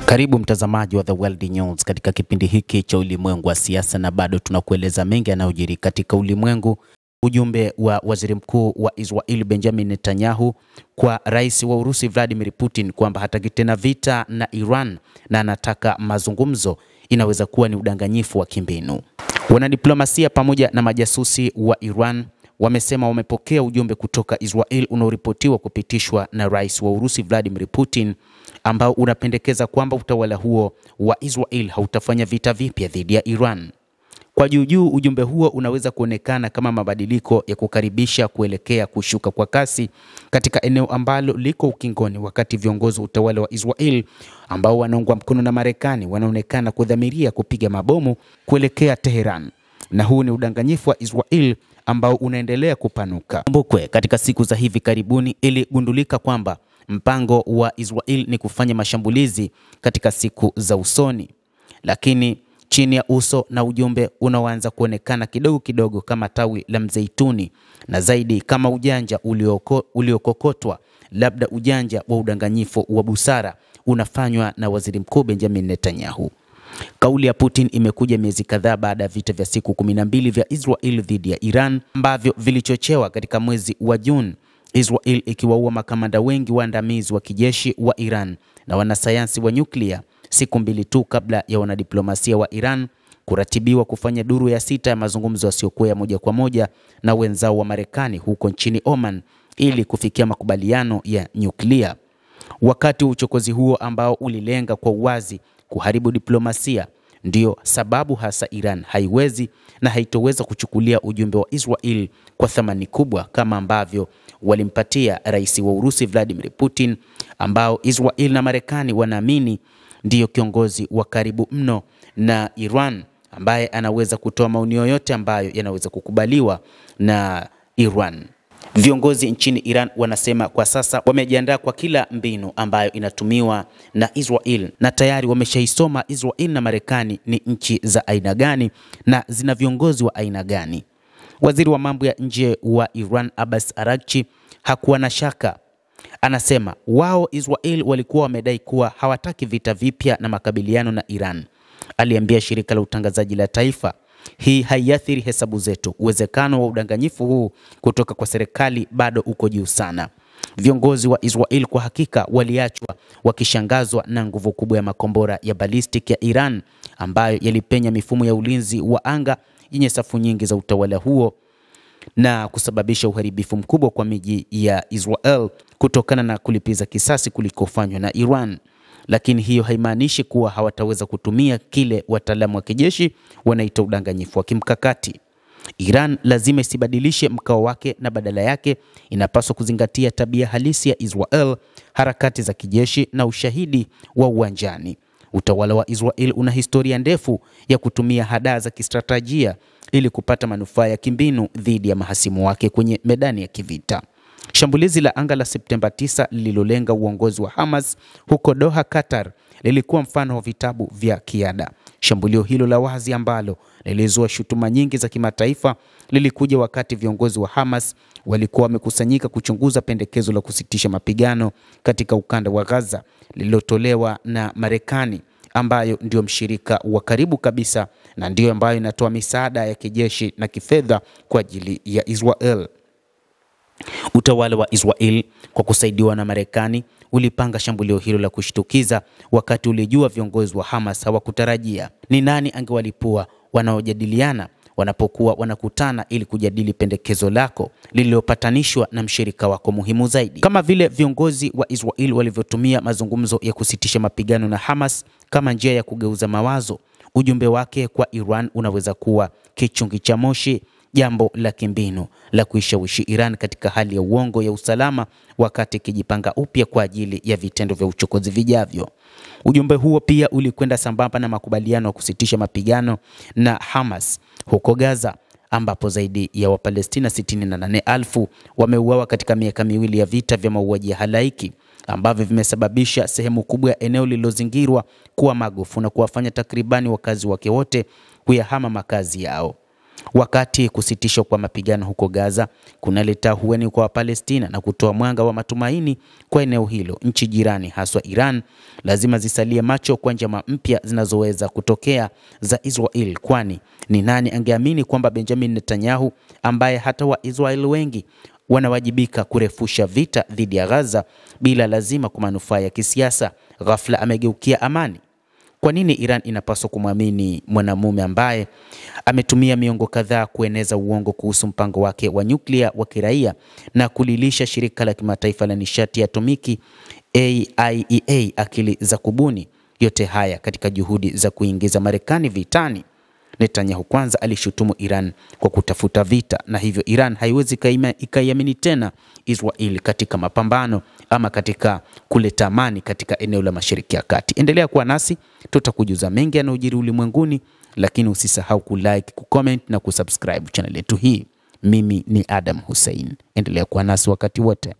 Karibu mtazamaji wa The World News katika kipindi hiki cha ulimwengu wa siasa, na bado tunakueleza mengi yanayojiri katika ulimwengu. Ujumbe wa Waziri Mkuu wa Israel Benjamin Netanyahu kwa Rais wa Urusi Vladimir Putin kwamba hataki tena vita na Iran na anataka mazungumzo inaweza kuwa ni udanganyifu wa kimbinu. Wanadiplomasia pamoja na majasusi wa Iran wamesema wamepokea ujumbe kutoka Israel unaoripotiwa kupitishwa na Rais wa Urusi Vladimir Putin ambao unapendekeza kwamba utawala huo wa Israel hautafanya vita vipya dhidi ya Iran. Kwa juu ujumbe huo unaweza kuonekana kama mabadiliko ya kukaribisha kuelekea kushuka kwa kasi katika eneo ambalo liko ukingoni, wakati viongozi wa utawala wa Israel ambao wanaungwa mkono na Marekani wanaonekana kudhamiria kupiga mabomu kuelekea Tehran. Na huu ni udanganyifu wa Israel ambao unaendelea kupanuka. Kumbukwe, katika siku za hivi karibuni iligundulika kwamba mpango wa Israel ni kufanya mashambulizi katika siku za usoni, lakini chini ya uso na ujumbe unaoanza kuonekana kidogo kidogo kama tawi la mzeituni, na zaidi kama ujanja uliokokotwa, labda ujanja wa udanganyifu wa busara unafanywa na Waziri Mkuu Benjamin Netanyahu. Kauli ya Putin imekuja miezi kadhaa baada ya vita vya siku 12 vya Israel dhidi ya Iran ambavyo vilichochewa katika mwezi wa Juni, Israel ikiwaua makamanda wengi waandamizi wa kijeshi wa Iran na wanasayansi wa nyuklia, siku mbili tu kabla ya wanadiplomasia wa Iran kuratibiwa kufanya duru ya 6 ya mazungumzo yasiyokuwa ya moja kwa moja na wenzao wa Marekani huko nchini Oman ili kufikia makubaliano ya nyuklia. Wakati wa uchokozi huo ambao ulilenga kwa uwazi kuharibu diplomasia, ndio sababu hasa Iran haiwezi na haitoweza kuchukulia ujumbe wa Israel kwa thamani kubwa kama ambavyo walimpatia Rais wa Urusi Vladimir Putin, ambao Israel na Marekani wanaamini ndiyo kiongozi wa karibu mno na Iran ambaye anaweza kutoa maoni yoyote ambayo yanaweza kukubaliwa na Iran. Viongozi nchini Iran wanasema kwa sasa wamejiandaa kwa kila mbinu ambayo inatumiwa na Israel, na tayari wameshaisoma Israel na Marekani ni nchi za aina gani na zina viongozi wa aina gani. Waziri wa mambo ya nje wa Iran Abbas Araghchi hakuwa na shaka. Anasema wao Israel walikuwa wamedai kuwa hawataki vita vipya na makabiliano na Iran. Aliambia shirika la utangazaji la taifa, hii haiathiri hesabu zetu. Uwezekano wa udanganyifu huu kutoka kwa serikali bado uko juu sana. Viongozi wa Israel kwa hakika waliachwa wakishangazwa na nguvu kubwa ya makombora ya ballistic ya Iran ambayo yalipenya mifumo ya ulinzi wa anga yenye safu nyingi za utawala huo na kusababisha uharibifu mkubwa kwa miji ya Israel kutokana na kulipiza kisasi kulikofanywa na Iran. Lakini hiyo haimaanishi kuwa hawataweza kutumia kile wataalamu wa kijeshi wanaita udanganyifu wa kimkakati. Iran lazima isibadilishe mkao wake, na badala yake inapaswa kuzingatia tabia halisi ya Israel, harakati za kijeshi na ushahidi wa uwanjani. Utawala wa Israel una historia ndefu ya kutumia hadaa za kistratejia ili kupata manufaa ya kimbinu dhidi ya mahasimu wake kwenye medani ya kivita. Shambulizi la anga la Septemba 9 lililolenga uongozi wa Hamas huko Doha, Qatar, lilikuwa mfano wa vitabu vya kiada. Shambulio hilo la wazi ambalo lilizua shutuma nyingi za kimataifa lilikuja wakati viongozi wa Hamas walikuwa wamekusanyika kuchunguza pendekezo la kusitisha mapigano katika ukanda wa Gaza lililotolewa na Marekani, ambayo ndio mshirika wa karibu kabisa na ndio ambayo inatoa misaada ya kijeshi na kifedha kwa ajili ya Israel. Utawala wa Israel kwa kusaidiwa na Marekani ulipanga shambulio hilo la kushtukiza wakati ulijua viongozi wa Hamas hawakutarajia. Ni nani angewalipua wanaojadiliana wanapokuwa wanakutana ili kujadili pendekezo lako lililopatanishwa na mshirika wako muhimu zaidi? Kama vile viongozi wa Israel walivyotumia mazungumzo ya kusitisha mapigano na Hamas kama njia ya kugeuza mawazo, ujumbe wake kwa Iran unaweza kuwa kichungi cha moshi, jambo la kimbinu la kuishawishi Iran katika hali ya uongo ya usalama wakati ikijipanga upya kwa ajili ya vitendo vya uchokozi vijavyo. Ujumbe huo pia ulikwenda sambamba na makubaliano ya kusitisha mapigano na Hamas huko Gaza, ambapo zaidi ya Wapalestina 68,000 wameuawa katika miaka miwili ya vita vya mauaji ya halaiki ambavyo vimesababisha sehemu kubwa ya eneo lililozingirwa kuwa magofu na kuwafanya takribani wakazi wake wote kuyahama makazi yao. Wakati kusitishwa kwa mapigano huko Gaza kunaleta hueni kwa Wapalestina na kutoa mwanga wa matumaini kwa eneo hilo, nchi jirani haswa Iran lazima zisalie macho kwa njama mpya zinazoweza kutokea za Israel, kwani ni nani angeamini kwamba Benjamin Netanyahu ambaye hata Waisraeli wengi wanawajibika kurefusha vita dhidi ya Gaza bila lazima kwa manufaa ya kisiasa, ghafla amegeukia amani? Kwa nini Iran inapaswa kumwamini mwanamume ambaye ametumia miongo kadhaa kueneza uongo kuhusu mpango wake wa nyuklia wa kiraia na kulilisha shirika la kimataifa la nishati ya atomiki IAEA akili za kubuni? Yote haya katika juhudi za kuingiza Marekani vitani. Netanyahu kwanza alishutumu Iran kwa kutafuta vita, na hivyo Iran haiwezi ikaiamini tena Israel katika mapambano ama katika kuleta amani katika eneo la Mashariki ya Kati. Endelea kuwa nasi, tutakujuza mengi yanayojiri ulimwenguni, lakini usisahau kulike, kucomment na kusubscribe channel yetu hii. Mimi ni Adam Hussein. Endelea kuwa nasi wakati wote.